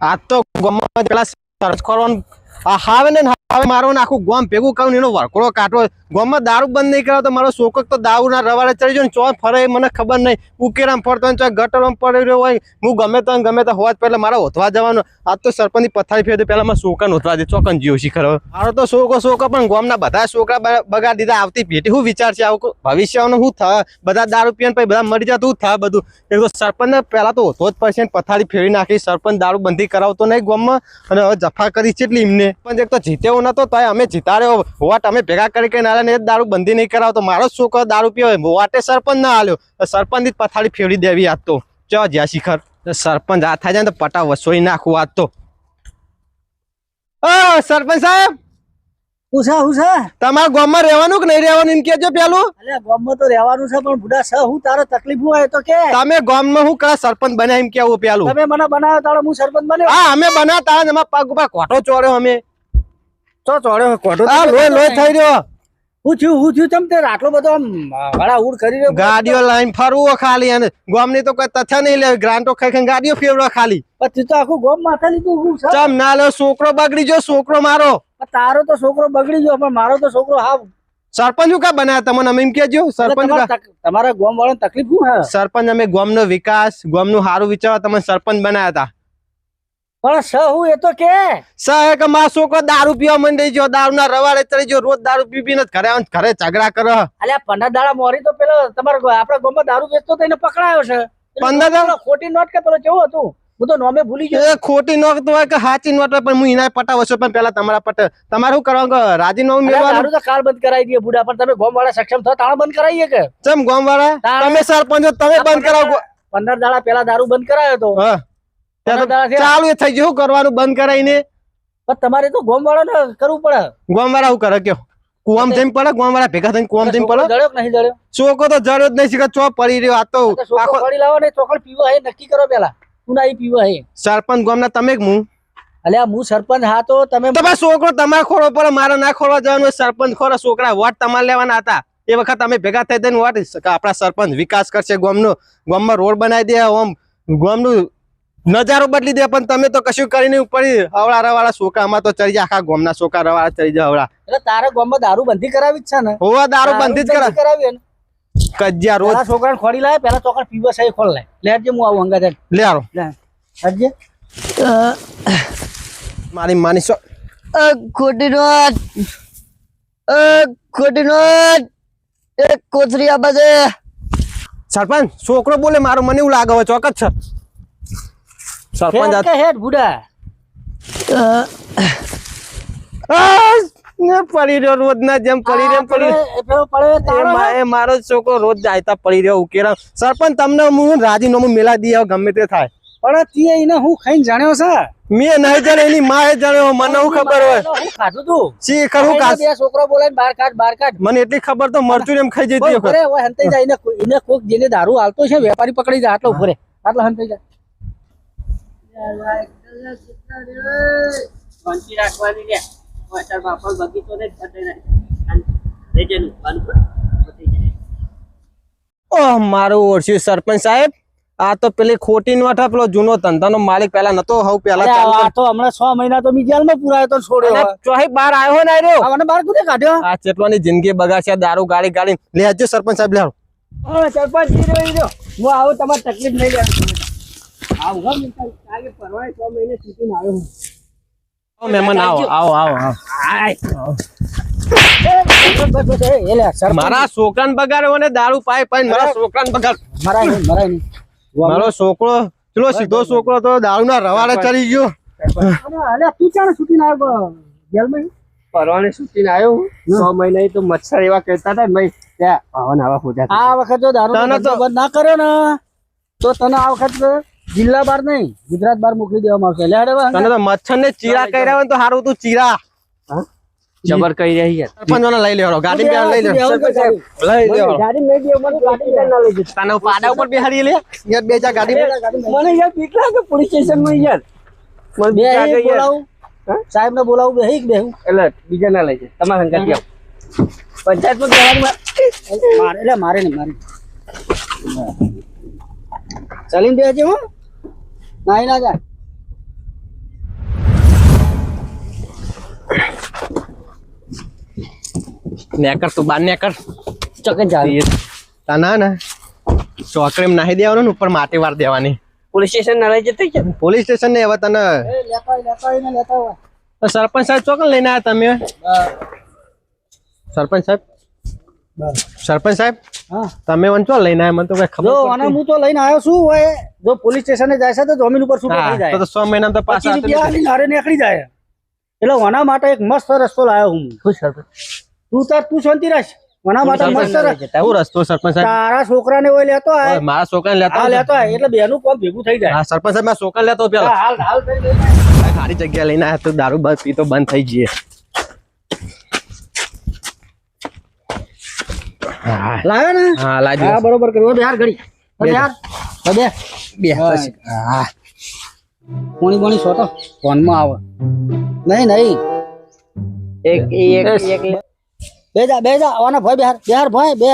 આ તો ગોમમાં પેલા સર્ચ કરવાનું હાવે ને હાવે મારો આખું ગોમ ભેગું કહું એનો વરકોડો કાઢો ગોમમાં દારૂ બંધ નહીં કરાવ તો મારો શોકક તો દારૂના રવાડે ચડી જાય ને ચો ફરે મને ખબર નહીં ઉકેરામ ફરતો હોય ગટરમાં પડી રહ્યો હોય હું ગમે તો હોવા પહેલા મારે હોતવા જવાનું આજ તો સરપંચની પથારી ફેરતી પહેલા મારે શોકન હોતવા દે ચોકન જીવ શીખર મારો તો શોકો પણ ગોમના બધા છોકરા બગાડ દીધા આવતી પેઢી શું વિચાર છે આવું ભવિષ્યનું શું થાય બધા દારૂ પીને પછી બધા મરી જાય શું થાય બધું એક તો સરપંચને પહેલા તો હોતો જ પડશે પથારી ફેરવી નાખી સરપંચ દારૂ બંધી કરાવતો નહીં ગોમમાં અને હવે જફા કરી છે એટલી એમને પણ એક તો જીત્યો નતો તો અમે જીતાડ્યો વોટ અમે ભેગા કરી નાલે ને દારૂ બંધી નહીં કરાવતો મારો જ છોકરો દારૂ પીવે વોટે સરપંચ ના આલ્યો સરપંચ ની પથારી ફેરવી દેવી આજ તો ચો જ્યાં શિખર સરપંચ આ થાય જાય તો પટા વસોઈ નાખવું આજ તો સરપંચ સાહેબ તમારા ગામમાં રહેવાનું કે નહીં રહેવાનું એમ કેજો પેલું ગામમાં તો રહેવાનું છે પણ બુડા છે હું તારો તકલીફ હોય તો કે તમે ગામમાં હું કરા સરપંચ બન્યા એમ કેવું પેલું તમે મને બનાવ્યો તારો હું સરપંચ બન્યો હા અમે બનાવ્યા તારા એમાં પગ ઉપર કોઠો ચોર્યો અમે તો ચોર્યો કોઠો લોહી થઈ રહ્યો હું થયું તમ તે આટલો બધો હળા ઉડ કરી રહ્યો ગાડીઓ લાઈન ફરવો ખાલી અને ગામની તો કોઈ તથ્ય નહીં લે ગ્રાન્ટો ખાઈ ગાડીઓ ફેરવો ખાલી પછી તો આખું ગામ માથે લીધું હું ચમ ના લે છોકરો બગડી ગયો છોકરો મારો તારો તો છોકરો બગડી ગયો પણ મારો તો છોકરો હા સરપંચ કા બનાયા તમને અમે એમ કેજો સરપંચ તમારા ગામ વાળા તકલીફ શું હે સરપંચ અમે ગામનો વિકાસ ગામનું સારું વિચારવા તમને સરપંચ બનાયા હતા પણ હું એ તો કે કે મારો છોકરો દારૂ પીવા મંડી ગયો દારૂ ના રવાડે ચડી ગયો રોજ દારૂ પીને ઘરે ઝઘડા કરે અલ્યા 15 દાડા મોરી તો પેલો તમારા આપડા ગામમાં દારૂ વેચતો તો એને પકડાયો છે 15 દાડા ખોટી નોટ કે પેલો કેવો હતું હું તો નોમે ભૂલી ગયો ખોટી નોટ તો હોય કે સાચી નોટ હોય પણ હું એના પટાવશો પણ પેલા તમારા પટ તમારે શું કરવાનું રાજીનામું મેળવવાનું તો કાલ બંધ કરાવી દઈએ બુડા પણ તમે ગામ વાળા સક્ષમ થતા તાણ બંધ કરાવીએ કે ચમ ગામ વાળા તમે સરપંચ તમે બંધ કરાવો 15 દાડા પેલા દારૂ બંધ કરાયો તો ચાલુ એ થઈ ગયું શું કરવાનું બંધ કરાવીને પણ તમારે તો ગામ વાળા ને કરવું પડે ગામ વાળા શું કરે કયો કુવામ જઈને પડે ગામ વાળા ભેગા થઈને કુવામ જઈને પડે જડ્યો કે નહીં જડ્યો ચોકો તો જડ્યો જ નહીં શીખે ચો પડી રહ્યો આ તો આખો પડી લાવો ને ચોકડ પીવા હે નક્કી કરો પેલા તું ના પીવા હે સરપંચ ગામના તમે હું અલ્યા હું સરપંચ હા તો તમે તમારો છોકરો તમારે ખોડો પડે મારે ના ખોડવા જવાનું સરપંચ ખોરા છોકરા વોટ તમારે લેવાના હતા એ વખત તમે ભેગા થઈ દઈને વોટ આપણા સરપંચ વિકાસ કરશે ગામમાં રોડ બનાવી દે આમ ગામનું નજારો બદલી દે પણ તમે તો કશું કરીને પડી હવળા રવાળા છોકરા આમાં તો ચડી જાય આખા ગામના છોકરા રવાળા ચડી જાય હવળા એટલે તારા ગામમાં દારૂ બંધી કરાવી જ છે ને હોવા દારૂ બંધી જ કરાવી ને કજ્યા રોજ છોકરાને ખોડી લાવે પેલા ચોકડ પીવા સહી ખોલ લે લેજે હું આવું અંગા લે આરો હજે મારી માની સો ખોટી નોટ એક કોથરી આ બાજે સરપંચ છોકરો બોલે મારો મને એવું લાગે હવે ચોક્કસ છે સરપંચ હેડ બુડા પડી રહ્યો રોજ ના જેમ પડી રહ્યો મારો છોકરો રોજ જાયતા પડી રહ્યો ઉકેરા સરપંચ તમને હું રાજીનામું મેલા દઈએ ગમે તે થાય પણ તી એને હું ખાઈને જાણ્યો છે મેં નહીં જાણે એની માએ જાણ્યો મને હું ખબર હોય ખાધું તું સી ખરું કાસ બે છોકરો બોલાઈને બહાર કાઢ મને એટલી ખબર તો મરચું એમ ખાઈ જતી વખત અરે ઓય હંતાઈ જાય એને કોક જેને દારૂ હાલતો છે વેપારી પકડી જાય આટલો ઉભરે આટલો હંતાઈ જાય શાંતિ રાખવાની લે ઓય બાપા બગીચો ને ઓહ મારું ઓળખ્યું સરપંચ સાહેબ આ તો પેલી ખોટી નોટ પેલો જૂનો ધંધાનો માલિક પેલા નતો હવ પેલા તો હમણાં 6 મહિના તો મી જેલમાં પુરાયો તો છોડ્યો ચોહી બાર આવ્યો ને રહ્યો મને બાર કોને કાઢ્યો આ ચેટવાની જિંદગી બગાડ્યા દારૂ ગાડી લેજો સરપંચ સાહેબ લેવો સરપંચ હીરો હું આવું તમાર તકલીફ નહીં લે આવું હમ આગે પરવાય 6 મહિને છૂટીને આવ્યો હું મહેમાન આવો મારા છોકરાને બગાડ્યો ને દારૂ પાય મારા છોકરાને બગાડ મરાય નહીં મારો છોકરો ચલો સીધો છોકરો તો દારૂ ના રવાડે ચડી ગયો અલે તું ચાણ છૂટીને આવ્યો જેલમાં પરવાને છૂટીને આવ્યો 6 મહિના તો મચ્છર એવા કહેતા હતા ભાઈ ત્યાં આવા હોજા આ વખત જો દારૂ બંધ ના કર્યો ને તો તને આ વખત જિલ્લા બાર નહીં ગુજરાત બાર મોકલી દેવામાં આવશે લે તને તો મચ્છર ને ચીરા કર્યા હોય તો સારું તું ચીરા જબર કહી રહી છે સરપંચોને લઈ લેવાનો ગાડી બે લઈ લેવાનો સરપંચ સાહેબ લઈ લેવાનો ગાડી લઈ દે મને ગાડી ના લઈ જશે તને પાડા ઉપર બેહાડી લે યાર બે જા ગાડી મને યાર બીક લાગે પોલીસ સ્ટેશન માં યાર મને બીક લાગે બોલાવું સાહેબ ને બોલાવું બેહી બેહું એટલે બીજા ના લઈ જાય તમારા સંગાત જાવ પંચાયત માં જવાનું મારે નહીં ચાલીને બેહજે હું નાઈ ના જાય નેકર તું બાર નેકર ચોકન જાવ તા ના ચોકડી માં નાહી દેવાનું ને ઉપર માટી વાર દેવાની પોલીસ સ્ટેશન ના લઈ જતી કે પોલીસ સ્ટેશન ને હવે તને તો સરપંચ સાહેબ ચોકન લઈને આવ્યા તમે સરપંચ સાહેબ હા તમે વંચો લઈને આવ્યા મને તો કઈ ખબર જો પડતી. અને હું તો લઈને આવ્યો છું હોય જો પોલીસ સ્ટેશને જાય છે તો જમીન ઉપર છૂટો થઈ હા, જાય તો 6 મહિના તો પાછા 25 રૂપિયા હારે નીકળી જાય એટલે વના માટે એક મસ્ત રસ્તો લાવ્યો હું તું શાંતિ રાખ વના માટે મસ્ત એવું રસ્તો સરપંચ સાહેબ તારા છોકરાને હોય લેતો આય મારા છોકરાને લેતા હા આવજો. લેતો આય એટલે બેનું કામ ભેગું થઈ જાય હા સરપંચ સાહેબ મારા છોકરાને લેતો આવો પેલા હાલ હાલ થઈ જાય સારી જગ્યા લઈને આવ્યા તો દારૂ બસ પી તો બંધ થઈ જઈએ હા લાવ્યો ને હા લાજો હા બરોબર કર્યું બે હાર ઘડી બે હાર બે બે હા કોણી કોણી સોતો ફોનમાં આવે નહીં નહીં એક બેજા આવાના ભય બેહાર ભાઈ બે.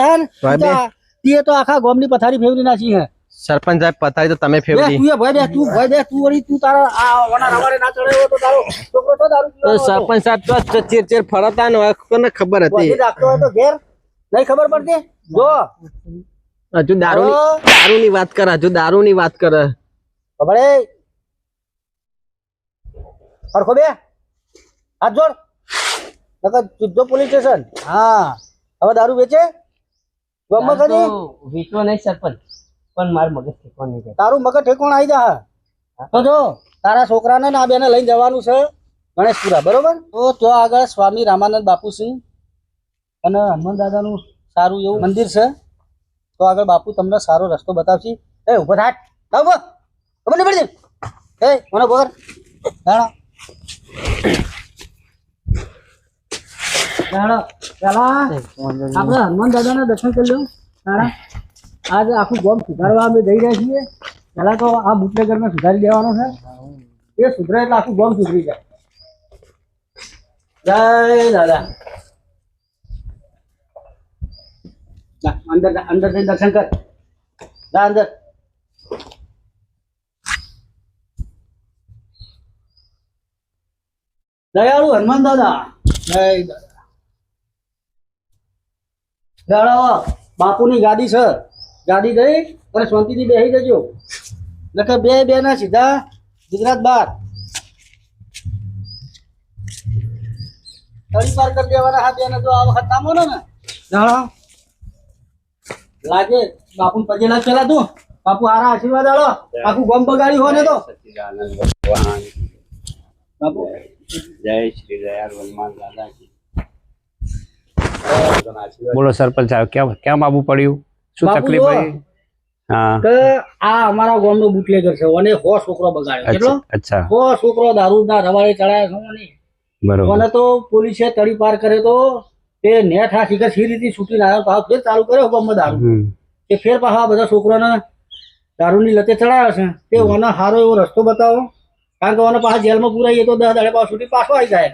તે તો આખા ગામની પથારી ફેરવી નાખી હે સરપંચ સાહેબ પતારી તો તમે બે ફેવરી તું ભય બે તું વળી તું તારા આ વાના રવાડે ના ચડે હોય તો તારો છોકરો તો દારૂ તો સરપંચ સાહેબ તો ચેર ફરતા ને કોને ખબર હતી બોધી રાખતો હોય તો ઘેર નહીં ખબર પડતી જો હજુ દારૂની વાત કરે હજુ દારૂની વાત કરે ખબરે સરખો બે હાથ જોડ નકર સીધો પોલીસ સ્ટેશન હા હવે દારૂ વેચે ગમમાં કરી વેચવો નહીં સરપંચ પણ મારું મગજ ઠેકવા નહીં જાય તારું મગજ ઠેકોણ આવી જા તો જો તારા છોકરાને ને આ બેને લઈને જવાનું છે ગણેશપુરા બરોબર તો ત્યાં આગળ સ્વામી રામાનંદ બાપુ સિંહ અને હનુમાન દાદાનું સારું એવું મંદિર છે તો આગળ બાપુ તમને સારો રસ્તો બતાવશે એ ઉભો થાટ ઉભો ખબર નહીં પડતી એ મને બોર જાણો જાણો પેલા આપણે હનુમાન દાદાના દર્શન કરી લઉં જાણા આજે આખું ગામ સુધારવા અમે જઈ રહ્યા છીએ પેલા તો આ બુટલેગરને સુધારી દેવાનો છે એ સુધરે એટલે આખું ગામ સુધરી જાય જય દાદા જા, અંદર જઈને દર્શન કર જા અંદર દયાળુ હનુમાન દાદા જય દાદા દયાળો બાપુની ગાદી છે ગાદી દઈ અને શાંતિથી બેસી જજો નકર બે ના સીધા ગુજરાત બહાર તળી પાર કરી દેવાના હા બેને જો આ વખત ના મોનો ને જાણો લાગે બાપુ પગે લાગ પેલા તું બાપુ હારા આશીર્વાદ આલો આખું ગમ બગાડી હો ને તો બાપુ જય શ્રી દયાળ હનુમાન દાદા કી બોલો સરપંચ સાહેબ કેમ આવવું પડ્યું શું બાપુ તકલીફ જો. પડી હા કે આ અમારા ગામનો બુટલેગર છે અને 100 છોકરો બગાડ્યો કેટલો અચ્છા 100 છોકરો દારૂના રવાડે ચડાયા છે ને બરોબર મને તો પોલીસે તડી પાર કરે તો તે નેટ આ શિખર સી રીતે છૂટીને આવ્યો પાછો ફેર ચાલુ કર્યો ગામમાં દારૂ હમ. કે ફેર પાછા બધા છોકરાને દારૂની લતે ચડાવ્યા છે તે ઓને સારો એવો રસ્તો બતાવો કારણ કે ઓને પાછા જેલમાં પુરાઈએ તો 10 દાડે પાછો છૂટી પાછો આવી જાય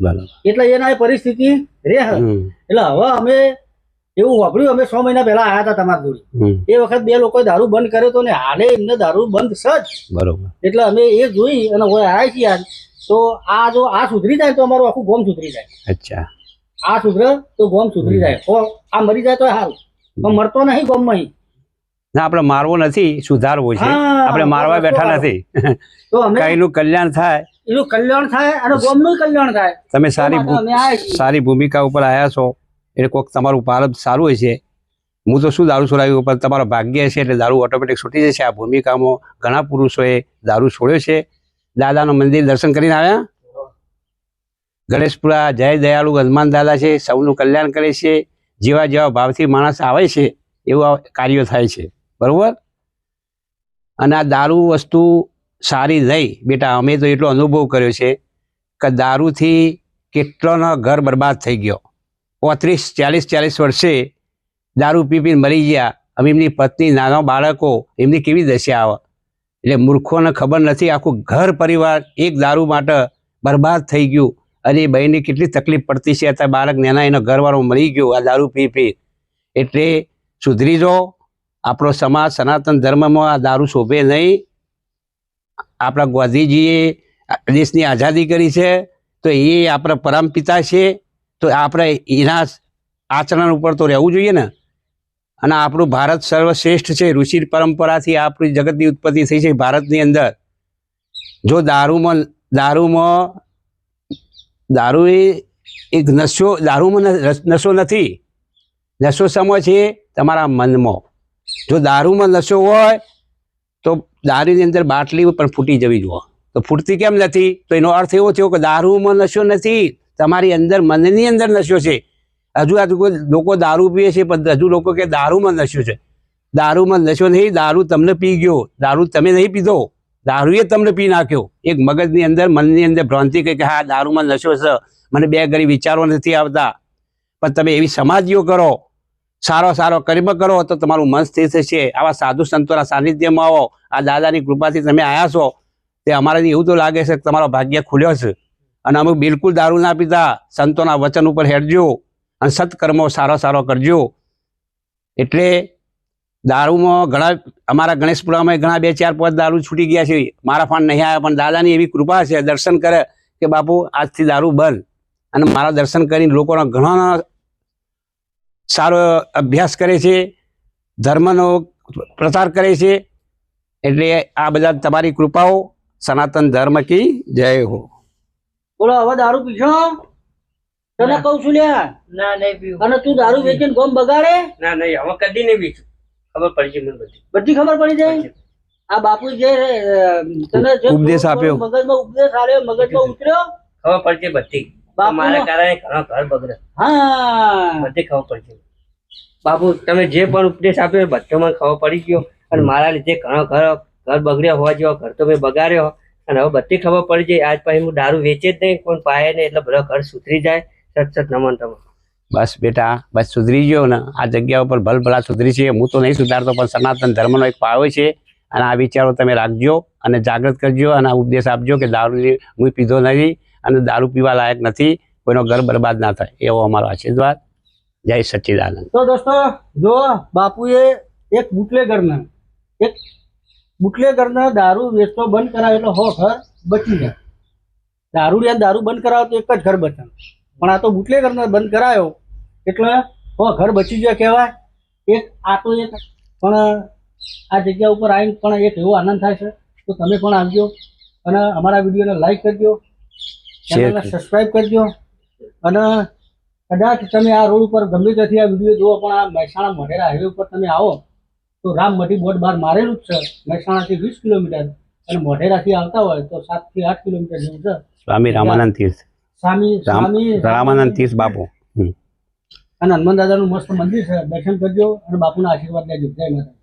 બરોબર એટલે એના એ પરિસ્થિતિ રહે છે. હમ. એટલે હવે અમે એવું વાપર્યું અમે 6 મહિના પહેલા આવ્યા હતા તમારી જોડે હમ. એ વખત બે લોકોએ દારૂ બંધ કર્યો તો ને હાલે એમને દારૂ બંધ છે જ બરોબર એટલે અમે એ જોઈ અને હવે આવ્યા છીએ આજ. તો આ જો આ સુધરી જાય તો અમારું આખું ગામ સુધરી જાય અચ્છા આ સુધરે તો ગામ સુધરી જાય આ મરી જાય તો સારું પણ મરતો નહીં ગામમાં ઈ. ના આપણે મારવો નથી સુધારવો છે હા, આપણે મારવા બેઠા નથી તો અમે કઈનું કલ્યાણ થાય એનું કલ્યાણ થાય અને ગામનું કલ્યાણ થાય તમે એ માટે અમે આવ્યા છીએ. સારી ભૂમિકા ઉપર આવ્યા છો એટલે કોઈક તમારું પાલન સારું હશે હું તો શું દારૂ છોડાવ્યું પણ તમારો ભાગ્ય છે એટલે દારૂ ઓટોમેટિક છૂટી જશે આ ભૂમિકામાં ઘણા પુરુષોએ દારૂ છોડ્યો છે દાદાનું મંદિર દર્શન કરીને આવ્યા ગણેશપુરા જય દયાળુ હનુમાન દાદા છે સૌનું કલ્યાણ કરે છે જેવા જેવા ભાવથી માણસ આવે છે એવું કાર્યો થાય છે બરોબર અને આ દારૂ વસ્તુ સારી નહીં બેટા અમે તો એટલો અનુભવ કર્યો છે કે દારૂથી કેટલોનો ઘર બરબાદ થઈ ગયો 35-40 વર્ષે દારૂ પી પીને મરી ગયા હવે એમની પત્ની નાના બાળકો એમની કેવી દશા આવે એટલે મૂર્ખોને ખબર નથી આખું ઘર પરિવાર એક દારૂ માટે બરબાદ થઈ ગયું અને એ બહેનને કેટલી તકલીફ પડતી છે અત્યારે બાળક નાના એનો ઘરવાળો મરી ગયો આ દારૂ પી પી એટલે સુધરી જાઓ આપણો સમાજ સનાતન ધર્મમાં આ દારૂ શોભે નહીં આપણા ગાંધીજીએ દેશની આઝાદી કરી છે તો એ આપણા પરમપિતા છે તો આપણે એના આચરણ ઉપર તો રહેવું જોઈએ ને. અને આપણું ભારત સર્વશ્રેષ્ઠ છે. ઋષિ પરંપરાથી આપણી જગતની ઉત્પત્તિ થઈ છે ભારતની અંદર. જો દારૂ એ એક નશો, દારૂમાં નશો નથી. નશો સમય છે તમારા મનમાં. જો દારૂમાં નશો હોય તો દારૂની અંદર બાટલી પણ ફૂટી જવી જોઈએ. તો ફૂટતી કેમ નથી? તો એનો અર્થ એવો થયો કે દારૂમાં નશો નથી, તમારી અંદર મનની અંદર નશો છે. હજુ લોકો દારૂ પીએ છે, પણ હજુ લોકો કે દારૂમાં નશો છે. દારૂમાં નશો નહીં, દારૂ તમને પી ગયો. દારૂ તમે નહીં પીધો, દારૂએ તમને પી નાખ્યો. એક મગજની અંદર, મનની અંદર ભ્રાંતિ કે હા દારૂમાં નશો છે, મને બે ઘડી વિચારો નથી આવતા. પણ તમે એવી સમાધિઓ કરો, સારો કર્મ કરો તો તમારું મન સ્થિર થશે. આવા સાધુ સંતોના સાનિધ્યમાં આવો. આ દાદાની કૃપાથી તમે આવ્યા છો, તે અમારાથી એવું તો લાગે છે કે તમારો ભાગ્ય ખુલ્યો છે. અને અમે બિલકુલ દારૂ ના પીતા, સંતોના વચન ઉપર હેડજો અને સત્કર્મો સારો કરજો. એટલે દારૂમાં ઘણા, અમારા ગણેશપુરામાં ઘણા 2-4-5 દારૂ છૂટી ગયા છે. મારા ફાન નહીં આવ્યા, પણ દાદાની એવી કૃપા છે, દર્શન કરે કે બાપુ આજથી દારૂ બંધ. અને મારા દર્શન કરીને લોકોના ઘણા સારો અભ્યાસ કરે છે, ધર્મનો પ્રચાર કરે છે. એટલે આ બધા તમારી કૃપાઓ. સનાતન ધર્મ કી જય હો. બોલો, હવે દારૂ પીશો? તને કહું છું લ્યા. ના નહીં પીવું. અને તું દારૂ વેચીને ગોમ બગાડે? ના નહીં, હવે કદી નહીં પીશું. ખબર પડી છે મને બધી. બધી ખબર પડી જાય. આ બાપુ જે તને જે ઉપદેશ આપ્યો, મગજમાં ઉપદેશ આપ્યો, મગજમાં ઉતર્યો, ખબર પડી છે બધી. બાપુનો- મારા કારણે ઘણા ઘર બગડે. હા બધી ખબર પડી છે. બાપુ તમે જે પણ ઉપદેશ આપ્યો એ બધો મને ખબર પડી ગયો. અને મારા લીધે ઘણો ઘર બગડ્યા હોવા જેવો ઘર તો મેં બગાડ્યો. અને હવે બધી ખબર પડી જાય. આજ પછી હું દારૂ વેચે જ નહીં, કોઈ પાયે નહીં, એટલે બધા ઘર સુધરી જાય. સત નમન તમે. બસ બેટા, બસ સુધરી ગયો ને. આ જગ્યા ઉપર ભલભલા સુધરી છે. હું તો નહીં સુધારતો, પણ સનાતન ધર્મનો એક પાયો છે. અને આ વિચારો તમે રાખજો અને જાગૃત કરજો. અને આ ઉપદેશ આપજો કે દારૂ હું પીધો નથી અને દારૂ પીવા લાયક નથી. કોઈનો ઘર બરબાદ ના થાય, એવો અમારો આશીર્વાદ. જય સચ્ચિદાનંદ. તો દોસ્તો, જો બાપુએ એક બુટલેગરના દારૂ વેચતો બંધ કરાવ્યો એટલે 100 ઘર બચી જાય. દારૂ બંધ કરાવો તો એક જ ઘર બચે, પણ આ તો બુટલેગરને બંધ કરાયો એટલે 100 ઘર બચી ગયા કહેવાય. પણ આ જગ્યા ઉપર આવીને પણ એક એવો આનંદ થાય છે. તો તમે પણ આવજો અને અમારા વિડીયોને લાઈક કરજો, ચેનલને સબસ્ક્રાઈબ કરજો. અને કદાચ તમે આ રોડ ઉપર ગમે ત્યાંથી આ વિડીયો જુઓ, પણ આ મહેસાણા મોઢેરા હાઈવે ઉપર તમે આવો તો રામમઢી બોર્ડ બહાર મારેલું જ છે. મહેસાણાથી 20 કિલોમીટર અને મોઢેરાથી આવતા હોય તો 7 થી 8 કિલોમીટર જેવું છે. સ્વામી રામાનંદ તીર્થ, સ્વામી રામાનંદ તીર્થ બાપુ. અને હનુમાન દાદાનું મસ્ત મંદિર છે. દર્શન કરજો અને બાપુના આશીર્વાદ લેજો. જય માતા.